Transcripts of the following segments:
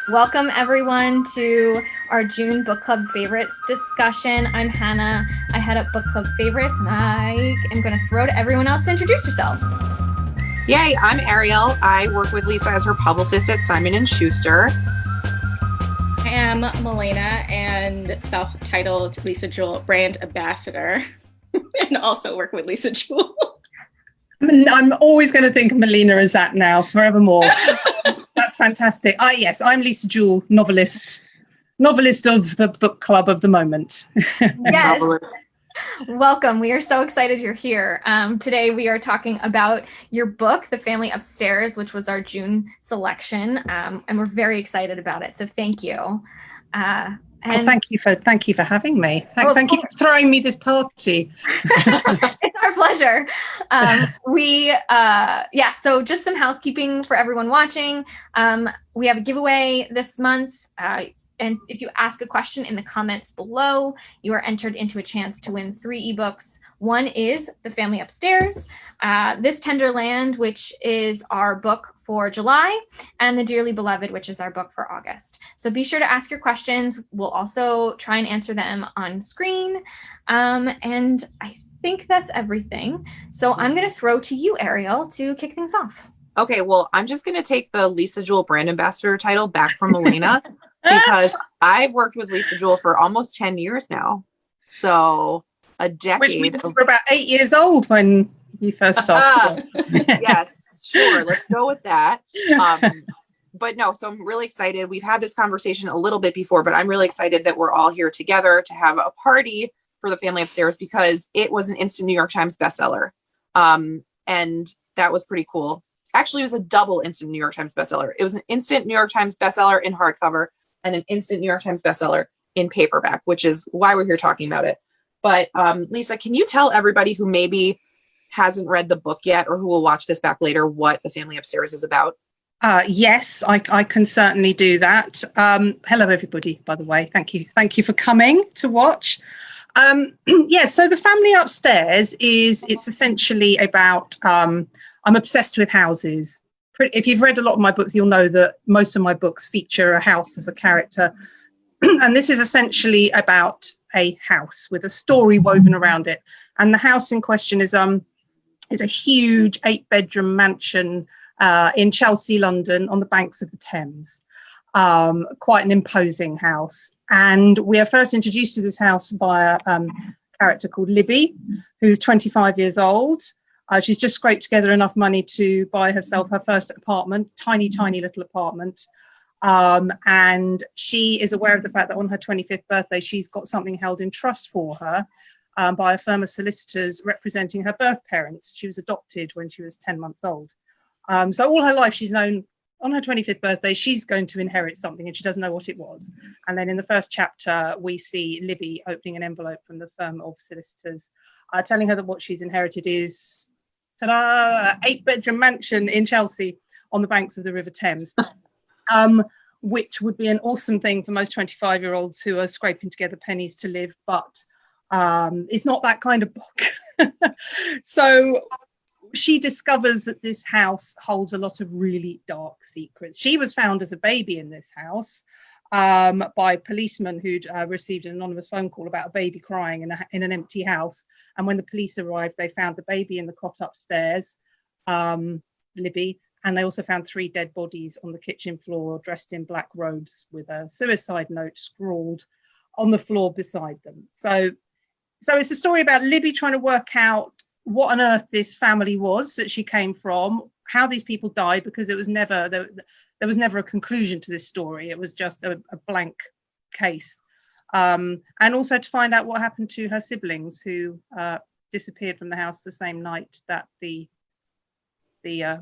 Welcome everyone to our June book club favorites discussion. I'm Hannah. I head up book club favorites, and I am going to throw to everyone else to introduce yourselves. Yay, I'm Ariel. I work with Lisa as her publicist at Simon & Schuster. I am Milena and self-titled Lisa Jewell brand ambassador and also work with Lisa Jewell. I'm always going to think of Milena as that now, forevermore. That's fantastic. Yes, I'm Lisa Jewell, novelist of the book club of the moment. Yes. Welcome. We are so excited you're here. Today we are talking about your book, The Family Upstairs, which was our June selection, and we're very excited about it. So thank you. Thank you for having me. Thank you for throwing me this party. It's our pleasure. So just some housekeeping for everyone watching. We have a giveaway this month. And if you ask a question in the comments below, you are entered into a chance to win 3 ebooks. One is The Family Upstairs, This Tender Land, which is our book for July, and The Dearly Beloved, which is our book for August. So be sure to ask your questions. We'll also try and answer them on screen. And I think that's everything. So I'm going to throw to you, Ariel, to kick things off. Okay, well, I'm just going to take the Lisa Jewell brand ambassador title back from Milena because I've worked with Lisa Jewell for almost 10 years now. So a decade. We were about 8 years old when you first started. Yes, sure. Let's go with that. But no, so I'm really excited. We've had this conversation a little bit before, but I'm really excited that we're all here together to have a party for The Family Upstairs because it was an instant New York Times bestseller. And that was pretty cool. Actually, it was a double instant New York Times bestseller. It was an instant New York Times bestseller in hardcover and an instant New York Times bestseller in paperback, which is why we're here talking about it. But Lisa, can you tell everybody who maybe hasn't read the book yet or who will watch this back later what The Family Upstairs is about? Yes, I can certainly do that. Hello, everybody, by the way. Thank you for coming to watch. So The Family Upstairs it's essentially about, I'm obsessed with houses. If you've read a lot of my books, you'll know that most of my books feature a house as a character. And this is essentially about a house with a story woven around it. And the house in question is a huge 8-bedroom mansion in Chelsea, London, on the banks of the Thames. Quite an imposing house. And we are first introduced to this house by a character called Libby, who's 25 years old. She's just scraped together enough money to buy herself her first apartment, tiny little apartment. And she is aware of the fact that on her 25th birthday, she's got something held in trust for her by a firm of solicitors representing her birth parents. She was adopted when she was 10 months old. So all her life, she's known on her 25th birthday, she's going to inherit something and she doesn't know what it was. And then in the first chapter, we see Libby opening an envelope from the firm of solicitors, telling her that what she's inherited is ta-da, 8-bedroom mansion in Chelsea on the banks of the River Thames, which would be an awesome thing for most 25-year-olds who are scraping together pennies to live, but it's not that kind of book. So she discovers that this house holds a lot of really dark secrets. She was found as a baby in this house by policemen who'd received an anonymous phone call about a baby crying in an empty house. And when the police arrived, they found the baby in the cot upstairs, Libby, and they also found 3 dead bodies on the kitchen floor dressed in black robes with a suicide note scrawled on the floor beside them. So it's a story about Libby trying to work out what on earth this family was that she came from, how these people died, because it was never there was never a conclusion to this story. It was just a blank case. And also to find out what happened to her siblings who disappeared from the house the same night that the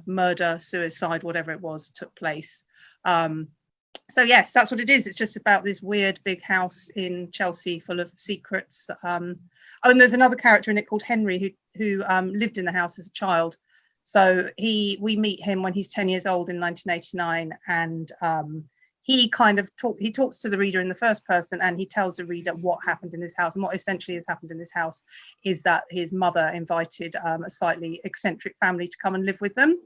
murder, suicide, whatever it was, took place. So yes, that's what it is. It's just about this weird big house in Chelsea full of secrets. And there's another character in it called Henry who lived in the house as a child. So we meet him when he's 10 years old in 1989, and he talks to the reader in the first person, and he tells the reader what happened in this house. And what essentially has happened in this house is that his mother invited a slightly eccentric family to come and live with them,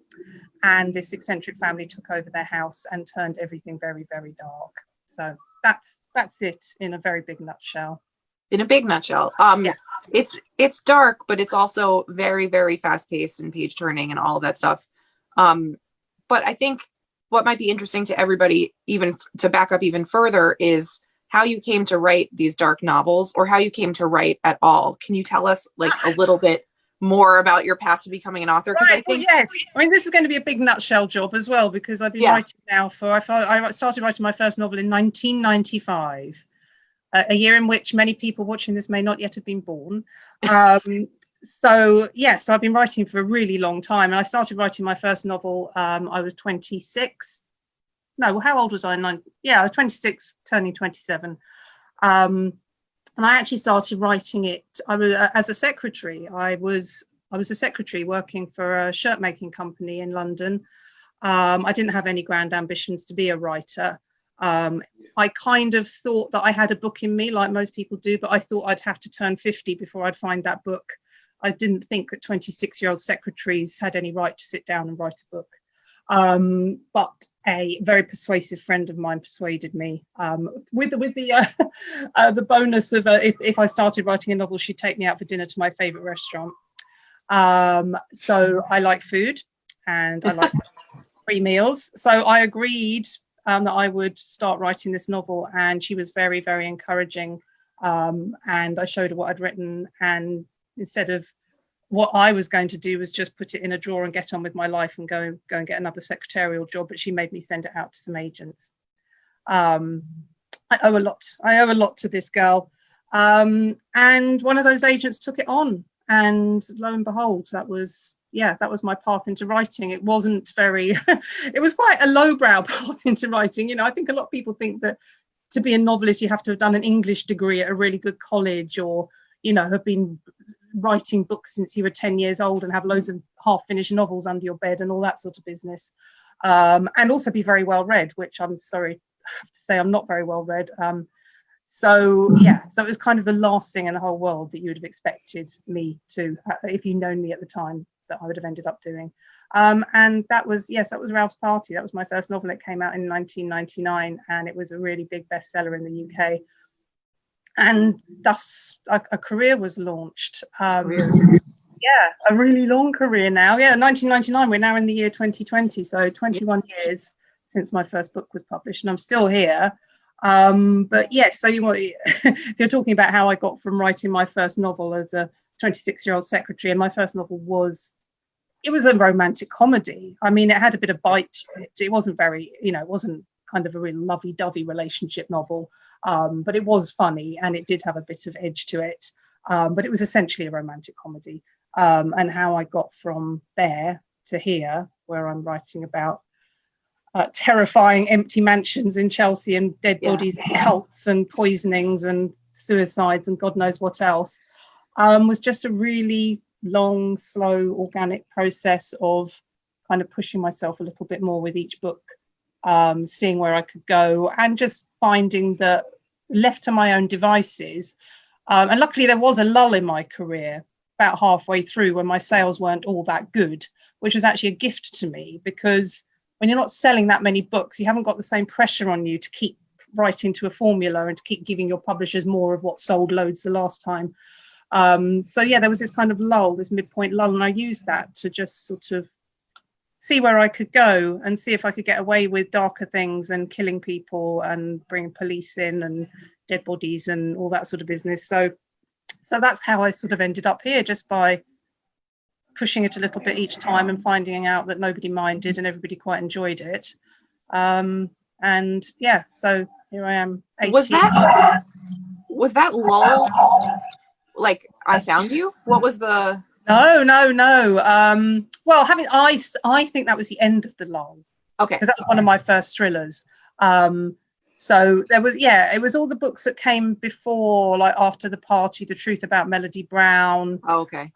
and this eccentric family took over their house and turned everything very, very dark. So that's it in a very big nutshell. In a big nutshell. It's dark, but it's also very, very fast paced and page turning and all of that stuff. But I think what might be interesting to everybody, even to back up even further, is how you came to write these dark novels, or how you came to write at all. Can you tell us like a little bit more about your path to becoming an author? Right, yes. I mean, this is going to be a big nutshell job as well, because I've been writing now I started writing my first novel in 1995, a year in which many people watching this may not yet have been born. So I've been writing for a really long time, and I started writing my first novel. I was 26. No, how old was I? I was 26, turning 27. And I actually started writing it. I was as a secretary. I was a secretary working for a shirt making company in London. I didn't have any grand ambitions to be a writer. I kind of thought that I had a book in me, like most people do, but I thought I'd have to turn 50 before I'd find that book. I didn't think that 26-year-old secretaries had any right to sit down and write a book. But a very persuasive friend of mine persuaded me, with the bonus of if I started writing a novel, she'd take me out for dinner to my favorite restaurant. So I like food and I like free meals. So I agreed that I would start writing this novel, and she was very, very encouraging. And I showed her what I'd written, and instead of what I was going to do was just put it in a drawer and get on with my life and go and get another secretarial job, but she made me send it out to some agents. I owe a lot to this girl. And one of those agents took it on, and lo and behold, that was my path into writing. It wasn't very, it was quite a lowbrow path into writing. You know, I think a lot of people think that to be a novelist, you have to have done an English degree at a really good college, or, you know, have been writing books since you were 10 years old and have loads of half-finished novels under your bed and all that sort of business. And also be very well read, which I'm sorry I have to say I'm not very well read. So it was kind of the last thing in the whole world that you would have expected me to, if you'd known me at the time, that I would have ended up doing. And that was Ralph's Party. That was my first novel. It came out in 1999, and it was a really big bestseller in the UK. And thus a career was launched. A really long career now. 1999, we're now in the year 2020, so 21 years since my first book was published, and I'm still here. But yes, so if you're talking about how I got from writing my first novel as a 26-year-old secretary, and my first novel was a romantic comedy. I mean, it had a bit of bite to it. It wasn't very, it wasn't kind of a real lovey-dovey relationship novel. But it was funny, and it did have a bit of edge to it. But it was essentially a romantic comedy. And how I got from there to here, where I'm writing about terrifying empty mansions in Chelsea and dead bodies and cults and poisonings and suicides and God knows what else, was just a really long, slow, organic process of kind of pushing myself a little bit more with each book. Seeing where I could go, and just finding that left to my own devices. And luckily there was a lull in my career about halfway through when my sales weren't all that good, which was actually a gift to me, because when you're not selling that many books, you haven't got the same pressure on you to keep writing to a formula and to keep giving your publishers more of what sold loads the last time. There was this kind of lull, this midpoint lull, and I used that to just sort of see where I could go and see if I could get away with darker things and killing people and bringing police in and dead bodies and all that sort of business. So that's how I sort of ended up here, just by pushing it a little bit each time and finding out that nobody minded and everybody quite enjoyed it. So here I am. 18. Was that lull like I found you? What was the... No. I think that was the end of the lull. Okay. Because that was one of my first thrillers. So there was, it was all the books that came before, like After the Party, The Truth About Melody Brown. Oh, okay.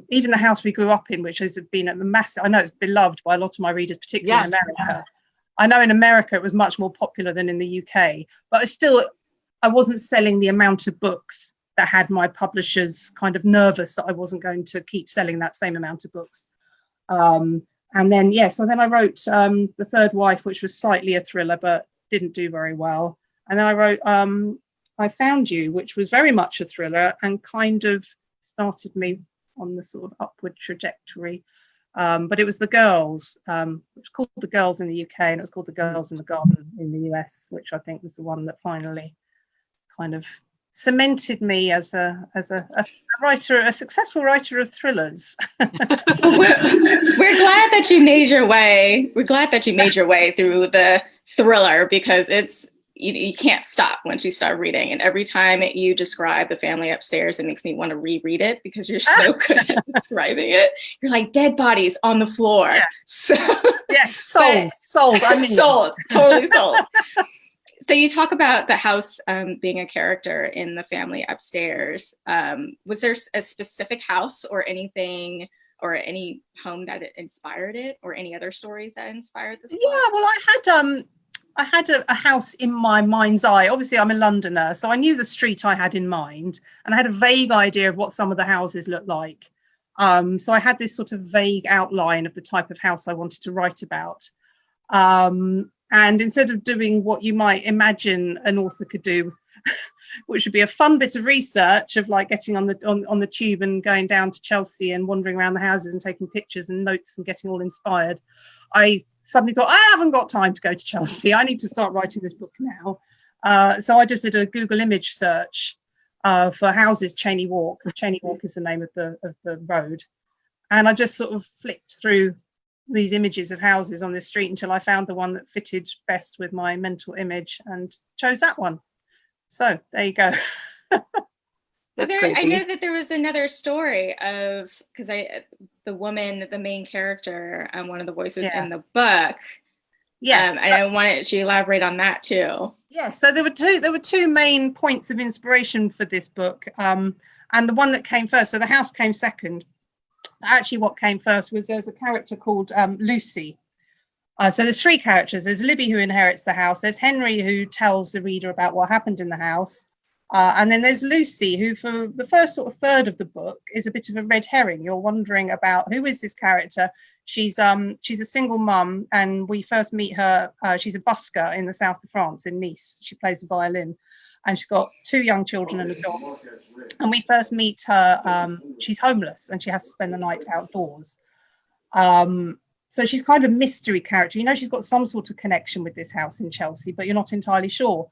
Even The House We Grew Up In, which has been a massive, I know it's beloved by a lot of my readers, particularly in America. I know in America it was much more popular than in the UK, but I wasn't selling the amount of books that had my publishers kind of nervous that I wasn't going to keep selling that same amount of books. And then, so then I wrote The Third Wife, which was slightly a thriller, but didn't do very well. And then I wrote I Found You, which was very much a thriller and kind of started me on the sort of upward trajectory. But it was The Girls, which was called The Girls in the UK, and it was called The Girls in the Garden in the US, which I think was the one that finally kind of cemented me as a writer, a successful writer of thrillers. We're glad that you made your way. We're glad that you made your way through the thriller, because it's you can't stop once you start reading. And every time you describe The Family Upstairs, it makes me want to reread it because you're so good at describing it. You're like, dead bodies on the floor. Yeah. So, sold. I mean, sold, totally sold. So you talk about the house being a character in The Family Upstairs. Was there a specific house or anything or any home that inspired it, or any other stories that inspired this? Yeah, well, I had a house in my mind's eye. Obviously, I'm a Londoner, so I knew the street I had in mind, and I had a vague idea of what some of the houses looked like. So I had this sort of vague outline of the type of house I wanted to write about. And instead of doing what you might imagine an author could do, which would be a fun bit of research of like getting on the tube and going down to Chelsea and wandering around the houses and taking pictures and notes and getting all inspired, I suddenly thought, I haven't got time to go to Chelsea. I need to start writing this book now. So I just did a Google image search for houses, Cheney Walk. Cheney Walk is the name of the road. And I just sort of flicked through these images of houses on this street until I found the one that fitted best with my mental image and chose that one. So there you go. That's crazy. I know that there was another story of, because the woman, the main character, one of the voices in the book. Yes. And I wanted to elaborate on that too. Yeah. So there were two main points of inspiration for this book. And the one that came first, so the house came second. Actually, what came first was there's a character called Lucy. So there's three characters. There's Libby, who inherits the house. There's Henry, who tells the reader about what happened in the house. And then there's Lucy, who for the first sort of third of the book is a bit of a red herring. You're wondering about who is this character. She's a single mum, and we first meet her. She's a busker in the south of France, in Nice. She plays the violin, and she's got two young children and a dog. And we first meet her. She's homeless, and she has to spend the night outdoors. So she's kind of a mystery character. You know, she's got some sort of connection with this house in Chelsea, but you're not entirely sure.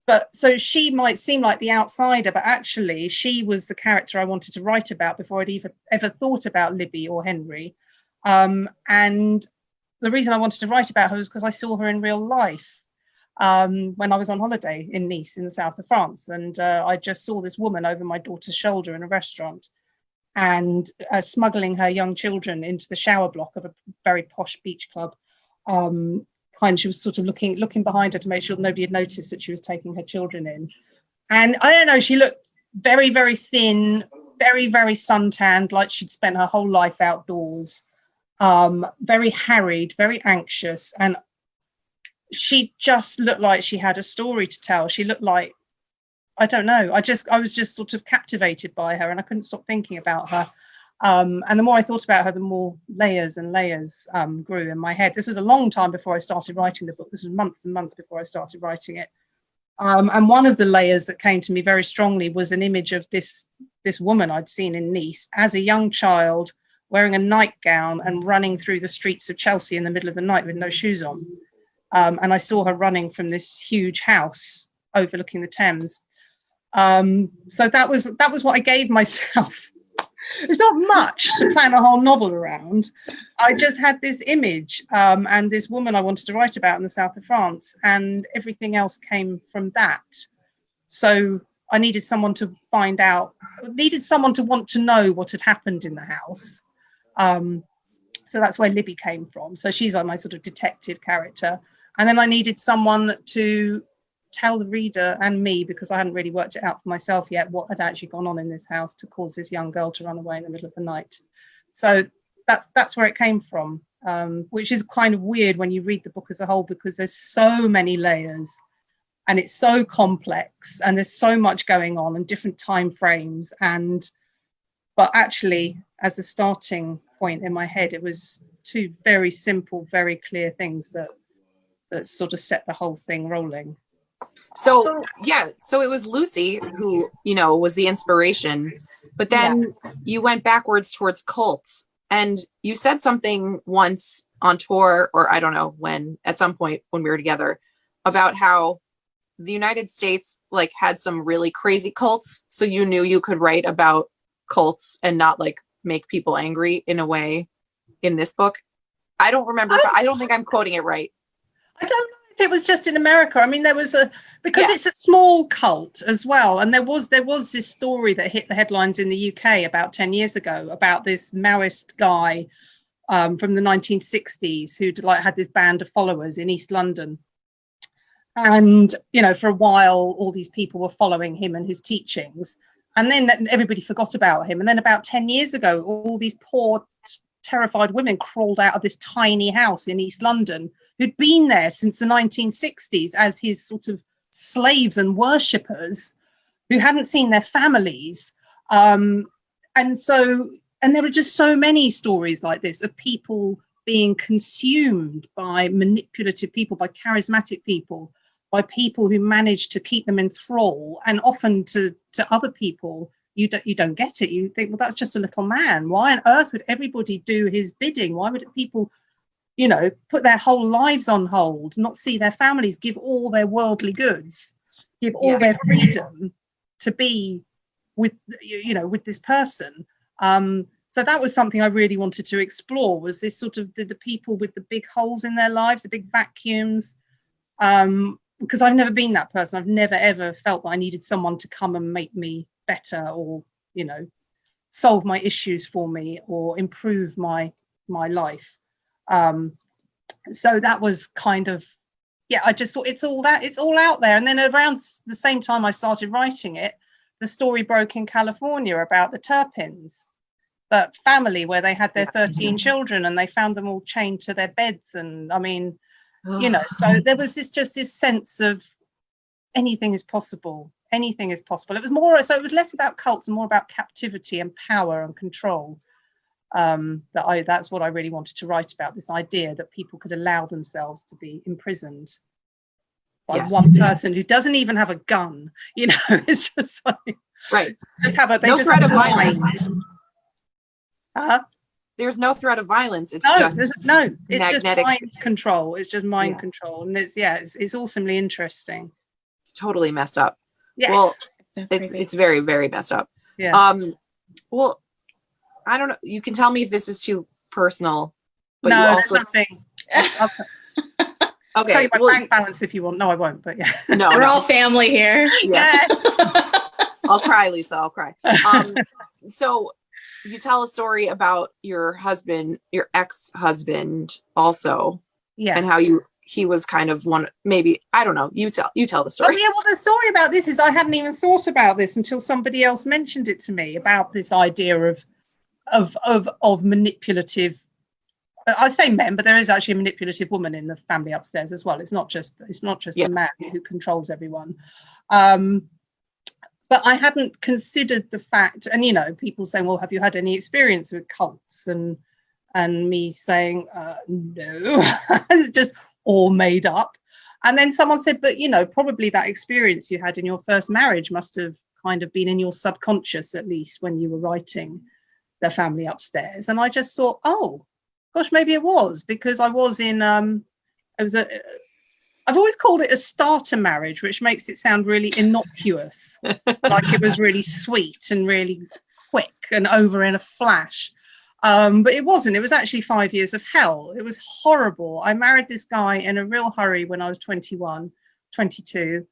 But so she might seem like the outsider, but actually she was the character I wanted to write about before I'd ever thought about Libby or Henry. And the reason I wanted to write about her was because I saw her in real life when I was on holiday in Nice in the south of France. And I just saw this woman over my daughter's shoulder in a restaurant and smuggling her young children into the shower block of a very posh beach club. She was sort of looking behind her to make sure nobody had noticed that she was taking her children in. And I don't know, she looked very, very thin, very, very suntanned, like she'd spent her whole life outdoors, very harried, very anxious. And she just looked like she had a story to tell. She looked like, I don't know, I was just sort of captivated by her, and I couldn't stop thinking about her. And the more I thought about her, the more layers and layers grew in my head. This was a long time before I started writing the book. This was months and months before I started writing it. And one of the layers that came to me very strongly was an image of this woman I'd seen in Nice as a young child, wearing a nightgown and running through the streets of Chelsea in the middle of the night with no shoes on. And I saw her running from this huge house overlooking the Thames. So that was what I gave myself. It's not much to plan a whole novel around. I just had this image and this woman I wanted to write about in the south of France, and everything else came from that. So I needed someone to want to know what had happened in the house. So that's where Libby came from. So she's like my sort of detective character. And then I needed someone to tell the reader and me, because I hadn't really worked it out for myself yet, what had actually gone on in this house to cause this young girl to run away in the middle of the night. So that's where it came from. which is kind of weird when you read the book as a whole, because there's so many layers and it's so complex and there's so much going on and different time frames. But actually, as a starting point in my head, it was two very simple, very clear things that sort of set the whole thing rolling. So it was Lucy who, was the inspiration, but then you went backwards towards cults, and you said something once on tour, or I don't know when, at some point when we were together, about how the United States like had some really crazy cults. So you knew you could write about cults and not like make people angry in a way in this book. I don't remember. I don't think I'm quoting it right. I don't know if it was just in America. I mean, there was because it's a small cult as well. And there was this story that hit the headlines in the UK about 10 years ago about this Maoist guy from the 1960s who'd like had this band of followers in East London. And, for a while, all these people were following him and his teachings. And then everybody forgot about him. And then about 10 years ago, all these poor, terrified women crawled out of this tiny house in East London who'd been there since the 1960s as his sort of slaves and worshippers who hadn't seen their families. And there were just so many stories like this of people being consumed by manipulative people, by charismatic people, by people who manage to keep them in thrall. And often to other people, you don't get it. You think, well, that's just a little man. Why on earth would everybody do his bidding? Why would people, put their whole lives on hold, not see their families, give all their worldly goods, give all their freedom to be with this person? So that was something I really wanted to explore, was this sort of the people with the big holes in their lives, the big vacuums. Because I've never been that person. I've never, ever felt that I needed someone to come and make me better or, solve my issues for me or improve my life. So that was kind of, I just thought it's all out there. And then around the same time I started writing it, the story broke in California about the Turpins, that family where they had their 13 children and they found them all chained to their beds. And I mean, so there was this sense of anything is possible. Anything is possible. It was less about cults and more about captivity and power and control. That's what I really wanted to write about, this idea that people could allow themselves to be imprisoned by one person who doesn't even have a gun. It's just like, right. No threat of violence. There's no threat of violence. It's just mind control. It's just mind control, and it's awesomely interesting. It's totally messed up. Yes. Well, it's very, very messed up. Yeah. Well, I don't know. You can tell me if this is too personal, but no, you also nothing. I'll tell you my bank balance if you want. No, I won't. But yeah. No, we're all family here. Yes. I'll cry, Lisa. I'll cry. So you tell a story about your husband, your ex-husband, also, and how he was kind of one. Maybe I don't know. You tell the story. Oh yeah. Well, the story about this is I hadn't even thought about this until somebody else mentioned it to me, about this idea of manipulative. I say men, but there is actually a manipulative woman in the family upstairs as well. It's not just the man who controls everyone. But I hadn't considered the fact, and people saying, well, have you had any experience with cults? And me saying, no, it's just all made up. And then someone said, but probably that experience you had in your first marriage must have kind of been in your subconscious, at least when you were writing The Family Upstairs. And I just thought, oh gosh, maybe it was, because I was in I've always called it a starter marriage, which makes it sound really innocuous, like it was really sweet and really quick and over in a flash. But it wasn't. It was actually 5 years of hell. It was horrible. I married this guy in a real hurry when I was 21, 22.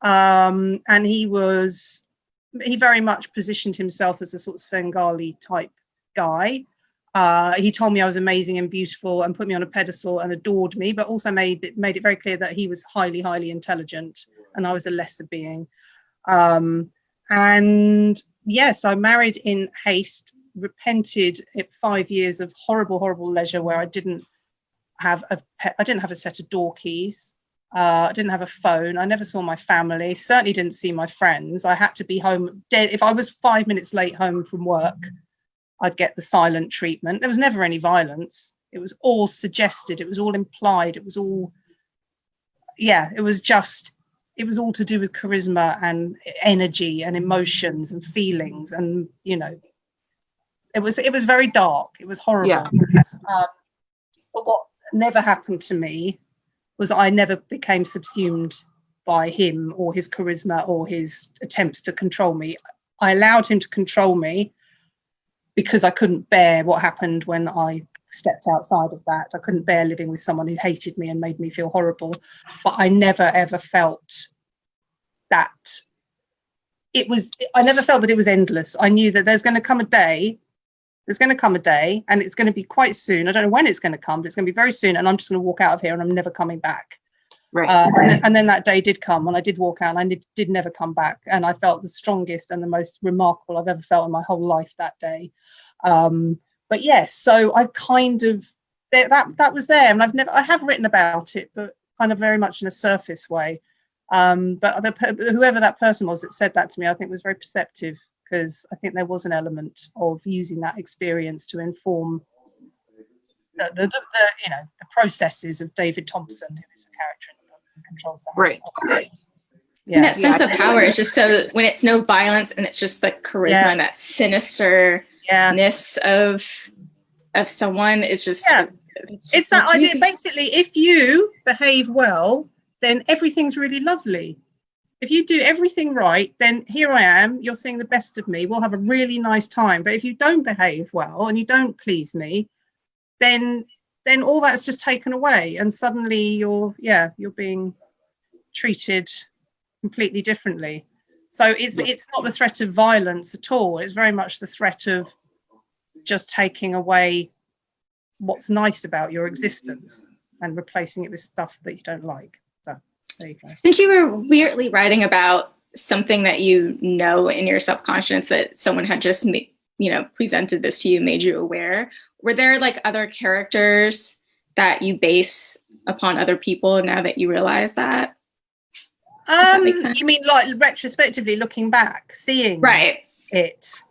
And he very much positioned himself as a sort of Svengali type guy. He told me I was amazing and beautiful and put me on a pedestal and adored me, but also made it very clear that he was highly, highly intelligent and I was a lesser being. And yes, I married in haste, repented at 5 years of horrible, horrible leisure where I didn't have a pet. I didn't have a set of door keys. I didn't have a phone. I never saw my family. Certainly didn't see my friends. I had to be home dead. If I was 5 minutes late home from work, I'd get the silent treatment. There was never any violence. It was all suggested. It was all implied. It was all, it was all to do with charisma and energy and emotions and feelings. And, it was very dark. It was horrible. Yeah. But what never happened to me was I never became subsumed by him or his charisma or his attempts to control me. I allowed him to control me because I couldn't bear what happened when I stepped outside of that. I couldn't bear living with someone who hated me and made me feel horrible. But I never ever felt that I never felt that it was endless. I knew that there's going to come a day, and it's going to be quite soon. I don't know when it's going to come, but it's going to be very soon. And I'm just going to walk out of here and I'm never coming back. Right. And then that day did come, and I did walk out, and I did never come back. And I felt the strongest and the most remarkable I've ever felt in my whole life that day. But yes, so I kind of, that was there, and I have written about it, but kind of very much in a surface way. But whoever that person was that said that to me, I think was very perceptive, because I think there was an element of using that experience to inform the processes of David Thompson, who is the character in the book who controls the house. Right. Yeah. And that sense of power is just so, when it's no violence and it's just the charisma and that sinisterness of someone is just. Yeah. It's that idea. Basically, if you behave well, then everything's really lovely. If you do everything right, then here I am, you're seeing the best of me, we'll have a really nice time. But if you don't behave well and you don't please me, then all that's just taken away, and suddenly you're being treated completely differently. So it's not the threat of violence at all. It's very much the threat of just taking away what's nice about your existence and replacing it with stuff that you don't like. So there you go. Since you were weirdly writing about something that in your subconscious that someone had just presented this to you, made you aware, were there like other characters that you base upon other people now that you realize that? That you mean like retrospectively looking back, seeing it?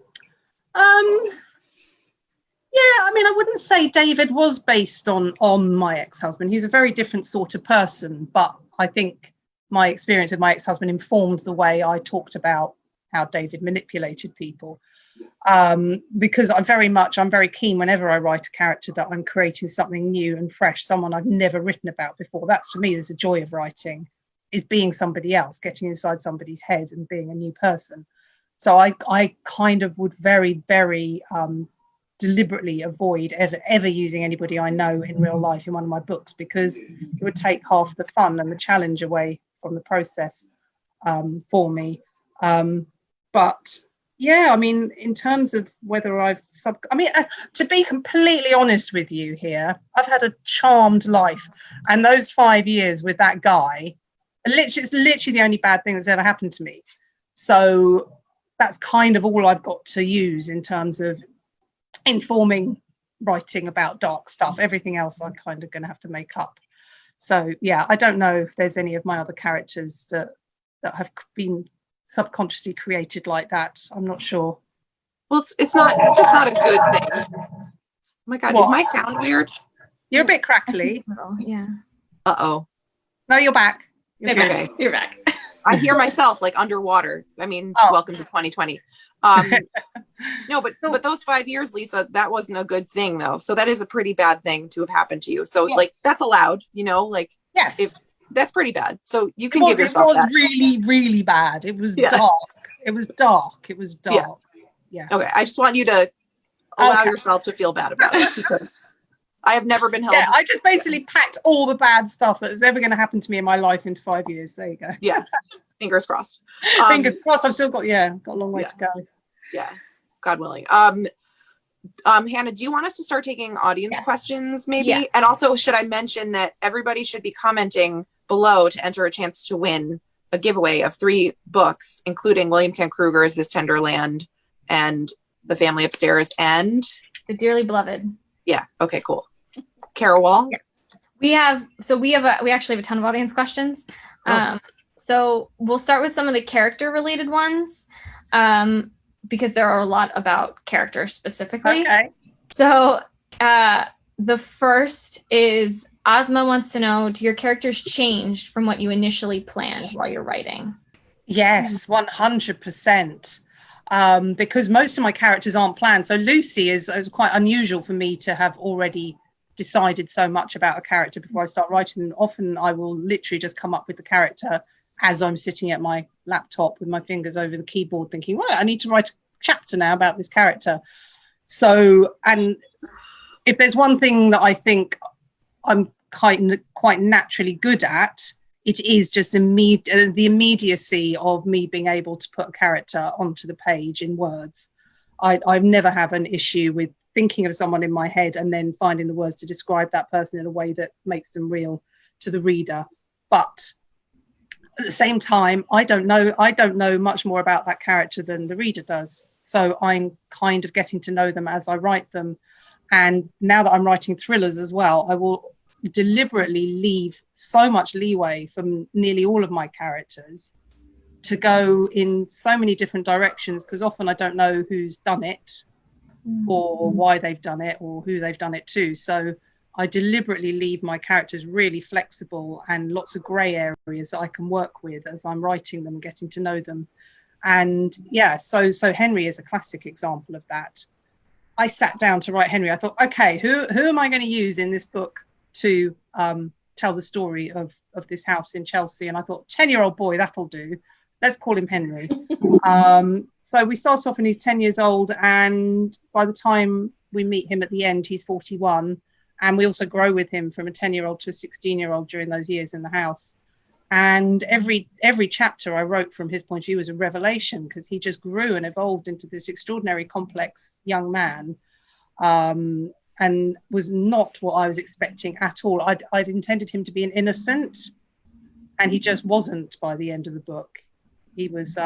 Yeah, I mean, I wouldn't say David was based on my ex-husband. He's a very different sort of person, but I think my experience with my ex-husband informed the way I talked about how David manipulated people. Because I'm very keen whenever I write a character that I'm creating something new and fresh, someone I've never written about before. That's, for me, there's a joy of writing, is being somebody else, getting inside somebody's head and being a new person. So I kind of would very, very deliberately avoid ever using anybody I know in real life in one of my books, because it would take half the fun and the challenge away from the process for me. But yeah, I mean, in terms of whether to be completely honest with you here, I've had a charmed life, and those 5 years with that guy, it's literally the only bad thing that's ever happened to me. So that's kind of all I've got to use in terms of informing writing about dark stuff. Everything else I'm kind of going to have to make up. So yeah, I don't know if there's any of my other characters that have been subconsciously created like that. I'm not sure. Well, it's not a good thing. Oh my God, what? Is my sound weird? You're a bit crackly. Yeah. Uh-oh. No, you're back. Okay. You're back. I hear myself like underwater. I mean, welcome to 2020. No, but those 5 years, Lisa, that wasn't a good thing though. So that is a pretty bad thing to have happened to you. So like that's allowed, yes, that's pretty bad. So you can give yourself that. It was really, really bad. It was dark. It was dark. Yeah. Okay. I just want you to allow yourself to feel bad about it, because I have never been held. Yeah, I just basically packed all the bad stuff that was ever going to happen to me in my life into 5 years. There you go. Yeah. Fingers crossed. Fingers crossed. I've still got a long way to go. Yeah. God willing. Hannah, do you want us to start taking audience questions maybe? Yeah. And also, should I mention that everybody should be commenting below to enter a chance to win a giveaway of 3 books, including William Kent Kruger's This Tender Land and The Family Upstairs and The Dearly Beloved. Yeah. Okay, cool. Cara Wall? Yes. We actually have a ton of audience questions. So we'll start with some of the character related ones, because there are a lot about characters specifically. Okay. So the first is Ozma wants to know, do your characters change from what you initially planned while you're writing? Yes, 100%. Because most of my characters aren't planned. So Lucy is quite unusual for me to have already decided so much about a character before I start writing them. Often I will literally just come up with the character as I'm sitting at my laptop with my fingers over the keyboard thinking, well, I need to write a chapter now about this character. So, and if there's one thing that I think I'm quite naturally good at, it is just the immediacy of me being able to put a character onto the page in words. I've never have an issue with thinking of someone in my head and then finding the words to describe that person in a way that makes them real to the reader. But at the same time, I don't know much more about that character than the reader does. So I'm kind of getting to know them as I write them. And now that I'm writing thrillers as well, I will deliberately leave so much leeway from nearly all of my characters to go in so many different directions, because often I don't know who's done it or why they've done it or who they've done it to. So I deliberately leave my characters really flexible and lots of grey areas that I can work with as I'm writing them, getting to know them. And yeah, so Henry is a classic example of that. I sat down to write Henry. I thought, okay, who am I going to use in this book to tell the story of this house in Chelsea? And I thought, 10-year-old boy, that'll do. Let's call him Henry. So we start off and he's 10 years old, and by the time we meet him at the end, he's 41. And we also grow with him from a 10-year-old to a 16-year-old during those years in the house. And every chapter I wrote from his point of view was a revelation, because he just grew and evolved into this extraordinary, complex young man, and was not what I was expecting at all. I'd intended him to be an innocent, and he just wasn't by the end of the book. He was,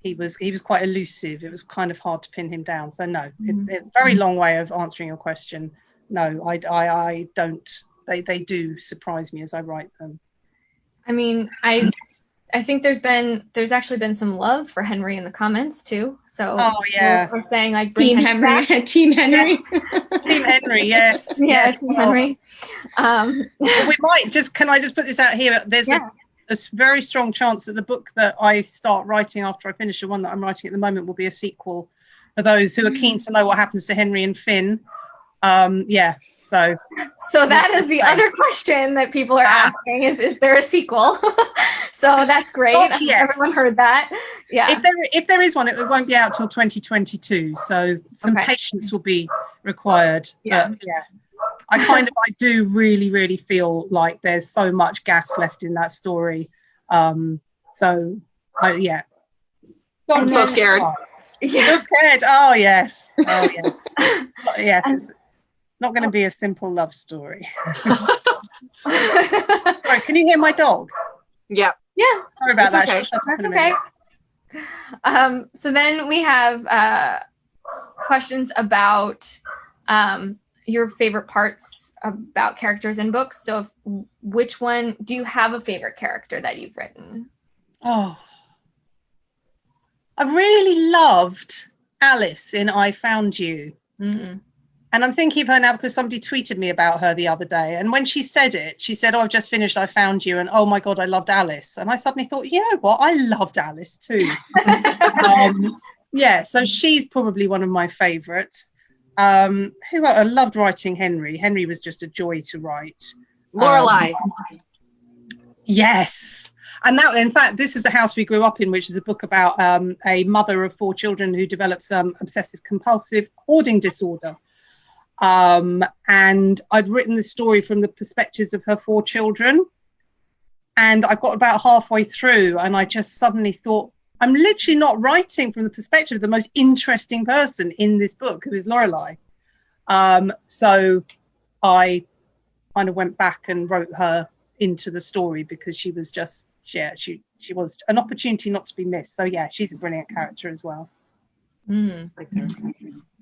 he was quite elusive. It was kind of hard to pin him down. So no, very long way of answering your question. No, I don't. They do surprise me as I write them. I mean, I think there's actually been some love for Henry in the comments too. So we're saying like Team Henry, Team Henry, Team Henry, yes, yes, Team Henry. We might just. Can I just put this out here? There's a very strong chance that the book that I start writing after I finish the one that I'm writing at the moment will be a sequel. For those who are keen to know what happens to Henry and Finn, So that is the other question that people are asking is there a sequel? So that's great. Everyone heard that. Yeah. If there is one, it won't be out till 2022. So some patience will be required. Yeah. But, I do really, really feel like there's so much gas left in that story. I'm so scared. You're scared. Oh yes. Yes. It's not going to be a simple love story. Sorry, can you hear my dog? Yeah. Sorry about that. Okay. That's okay. So then we have questions about your favorite parts about characters in books. So which one do you have a favorite character that you've written? Oh, I really loved Alice in I Found You. Mm-hmm. And I'm thinking of her now because somebody tweeted me about her the other day. And when she said it, she said, "Oh, I've just finished I Found You." And oh my God, I loved Alice. And I suddenly thought, you know what? I loved Alice too. So she's probably one of my favorites. Who I loved writing Henry. Henry was just a joy to write. Lorelai. Yes. And that, in fact, this is the house we grew up in, which is a book about a mother of 4 children who develops obsessive compulsive hoarding disorder. And I'd written the story from the perspectives of her 4 children. And I got about halfway through and I just suddenly thought, I'm literally not writing from the perspective of the most interesting person in this book, who is Lorelai. So I kind of went back and wrote her into the story because she was just, she was an opportunity not to be missed. So yeah, she's a brilliant character as well. And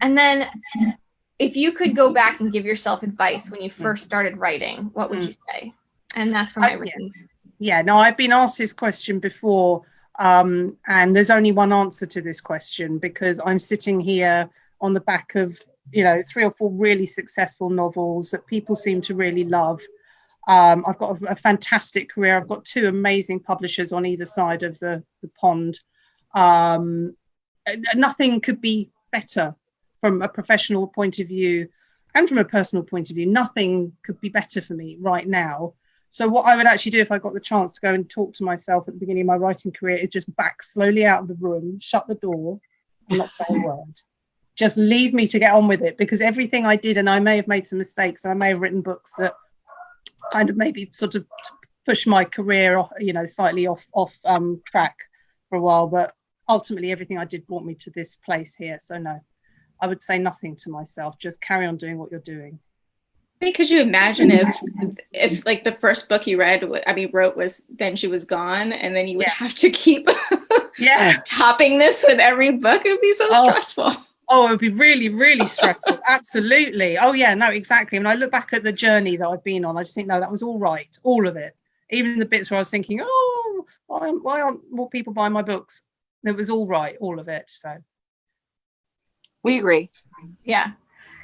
then if you could go back and give yourself advice when you first started writing, what would you say? And that's from my written. Yeah, no, I've been asked this question before, and there's only one answer to this question, because I'm sitting here on the back of, 3 or 4 really successful novels that people seem to really love. I've got a fantastic career. I've got 2 amazing publishers on either side of the pond. Nothing could be better from a professional point of view and from a personal point of view. Nothing could be better for me right now. So what I would actually do if I got the chance to go and talk to myself at the beginning of my writing career is just back slowly out of the room, shut the door, and not say a word. Just leave me to get on with it, because everything I did, and I may have made some mistakes, and I may have written books that kind of maybe sort of push my career off, slightly off track for a while, but ultimately everything I did brought me to this place here. So no, I would say nothing to myself. Just carry on doing what you're doing. I mean, could you imagine if like the first book you wrote was Then She Was Gone, and then you would have to keep topping this with every book? It would be so stressful. Oh, it would be really, really stressful. Absolutely. Oh yeah, no, exactly. When I look back at the journey that I've been on, I just think, no, that was all right. All of it. Even the bits where I was thinking, oh, why aren't more people buying my books? It was all right, all of it. So we agree. Yeah.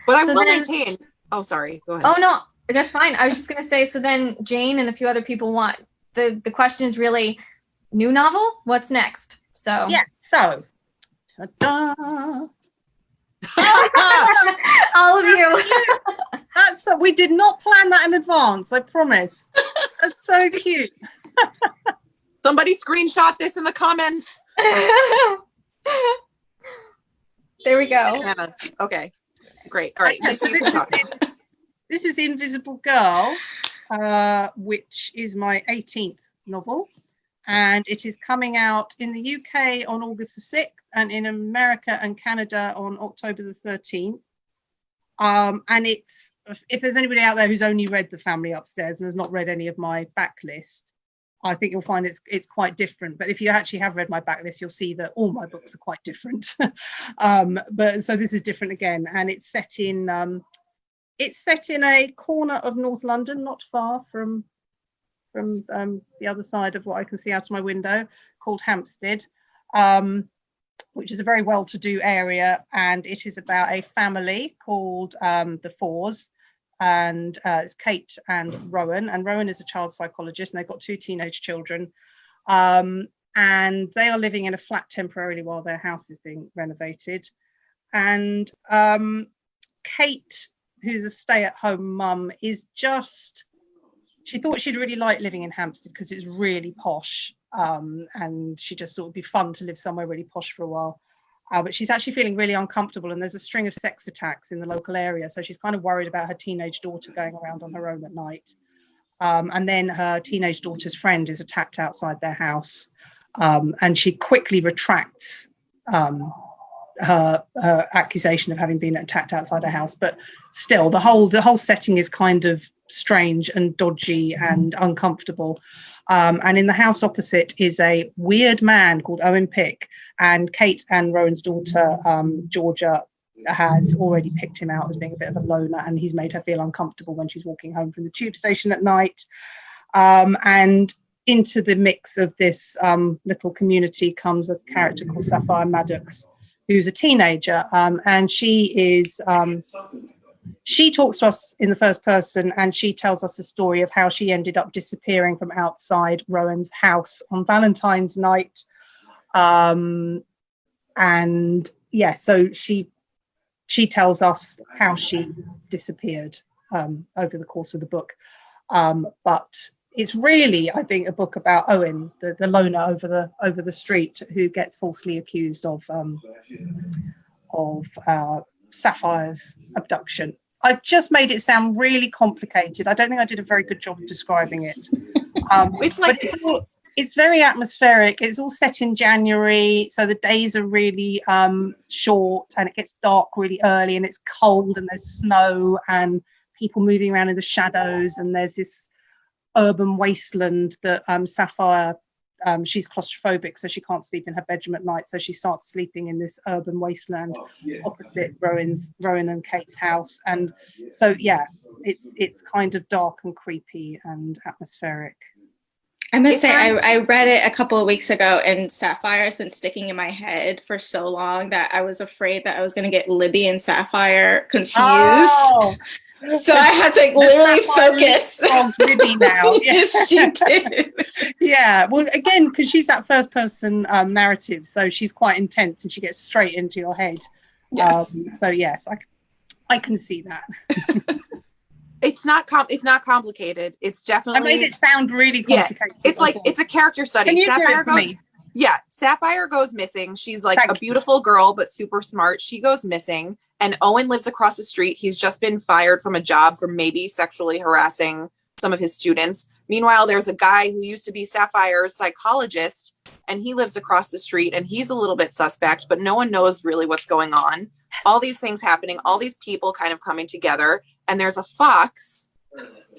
But I will maintain. Oh, sorry. Go ahead. Oh, no, that's fine. I was just going to say, so then Jane and a few other people want, the question is really, new novel? What's next? So. Yeah, so. Ta-da! All of you. We did not plan that in advance, I promise. That's so cute. Somebody screenshot this in the comments. There we go. Okay, great. All right, okay, so you can talk. This is Invisible Girl, which is my 18th novel, and it is coming out in the UK on August the 6th and in America and Canada on October the 13th. And it's, if there's anybody out there who's only read The Family Upstairs and has not read any of my backlist, I think you'll find it's quite different. But if you actually have read my backlist, you'll see that all my books are quite different. But so this is different again, and it's set in a corner of North London, not far from the other side of what I can see out of my window, called Hampstead, which is a very well-to-do area, and it is about a family called the Fours. And it's Kate and Rowan is a child psychologist, and they've got 2 teenage children, and they are living in a flat temporarily while their house is being renovated. And Kate, who's a stay-at-home mum, she thought she'd really like living in Hampstead because it's really posh, and she just thought it'd be fun to live somewhere really posh for a while. But she's actually feeling really uncomfortable, and there's a string of sex attacks in the local area. So she's kind of worried about her teenage daughter going around on her own at night. And then her teenage daughter's friend is attacked outside their house. And she quickly retracts her accusation of having been attacked outside her house. But still, the whole setting is kind of strange and dodgy and uncomfortable. And in the house opposite is a weird man called Owen Pick, and Kate and Rowan's daughter, Georgia, has already picked him out as being a bit of a loner, and he's made her feel uncomfortable when she's walking home from the tube station at night. And into the mix of this little community comes a character called Sapphire Maddox, who's a teenager, and she talks to us in the first person, and she tells us the story of how she ended up disappearing from outside Rowan's house on Valentine's night. And yeah, so she tells us how she disappeared over the course of the book. But it's really, I think, a book about Owen, the loner over the street, who gets falsely accused of Sapphire's abduction. I've just made it sound really complicated. I don't think I did a very good job of describing it. It's very atmospheric. It's all set in January, so the days are really short, and it gets dark really early, and it's cold, and there's snow and people moving around in the shadows, and there's this urban wasteland that Sapphire she's claustrophobic, so she can't sleep in her bedroom at night. So she starts sleeping in this urban wasteland opposite Rowan and Kate's house. And so, yeah, it's kind of dark and creepy and atmospheric. I must say, I read it a couple of weeks ago, and Sapphire has been sticking in my head for so long that I was afraid that I was going to get Libby and Sapphire confused. Oh. So I had to literally focus. Libby now. Yes, she did. Yeah, well, again, because she's that first person narrative, so she's quite intense and she gets straight into your head. Yes. So yes, I can see that. It's not complicated. It's definitely. I made it sound really complicated. Yeah, it's like it's a character study. Can you do it for me? Yeah, Sapphire goes missing. She's like a beautiful girl, but super smart. She goes missing. And Owen lives across the street. He's just been fired from a job for maybe sexually harassing some of his students. Meanwhile, there's a guy who used to be Sapphire's psychologist, and he lives across the street, and he's a little bit suspect, but no one knows really what's going on. All these things happening, all these people kind of coming together, and there's a fox,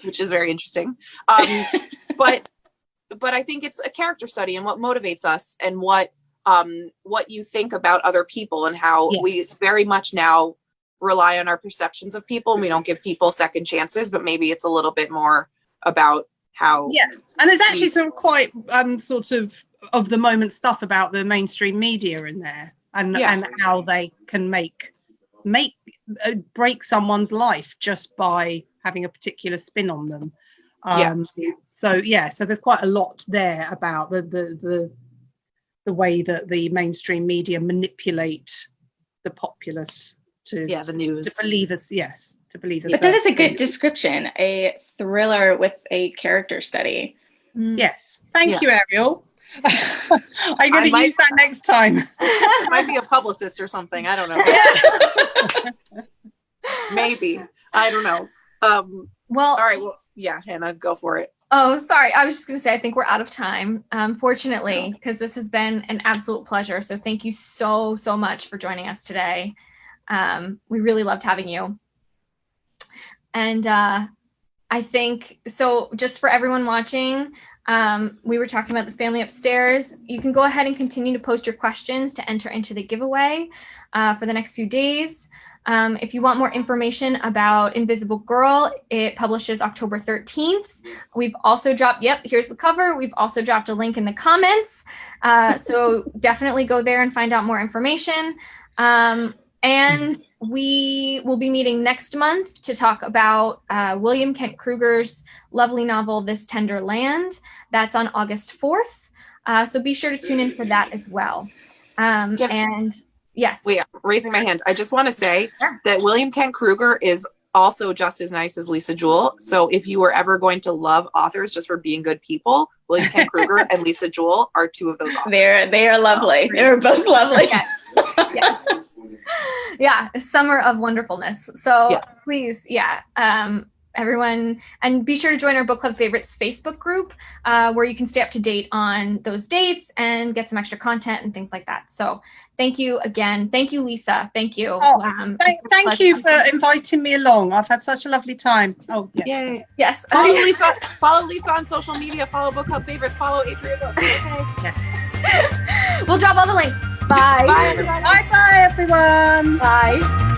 which is very interesting. But I think it's a character study and what motivates us and what you think about other people and how we very much now rely on our perceptions of people, and we don't give people second chances, but maybe it's a little bit more about how. Yeah. And there's actually some quite sort of the moment stuff about the mainstream media in there and how they can break someone's life just by having a particular spin on them. So there's quite a lot there about the way that the mainstream media manipulate the populace to the news to believe us. But that is a good description. A thriller with a character study. Yes. Thank you, Ariel. I'm going to use that next time. Might be a publicist or something. I don't know. Maybe. I don't know. All right. Well, yeah, Hannah, go for it. Oh, sorry. I was just going to say, I think we're out of time, fortunately, because this has been an absolute pleasure. So thank you so, so much for joining us today. We really loved having you. And I think, so just for everyone watching, we were talking about the family upstairs. You can go ahead and continue to post your questions to enter into the giveaway for the next few days. If you want more information about Invisible Girl, it publishes October 13th. We've also dropped, here's the cover. We've also dropped a link in the comments. So definitely go there and find out more information. And we will be meeting next month to talk about William Kent Kruger's lovely novel, This Tender Land. That's on August 4th. So be sure to tune in for that as well. And yes. Wait, raising my hand. I just want to say that William Kent Kruger is also just as nice as Lisa Jewell. So if you were ever going to love authors just for being good people, William Kent Kruger and Lisa Jewell are two of those authors. They are lovely. They're both lovely. Yes. Yeah, a summer of wonderfulness. So please, everyone, and be sure to join our Book Club Favorites Facebook group, where you can stay up to date on those dates and get some extra content and things like that. So thank you again. Thank you, Lisa. Thank you. Thank you for inviting me along. I've had such a lovely time. Oh, yeah. Yay. Yes. Follow Lisa on social media. Follow Book Club Favorites. Follow Atria Books. Okay. Yes. We'll drop all the links. Bye. Bye, everybody. Bye, everyone. Bye.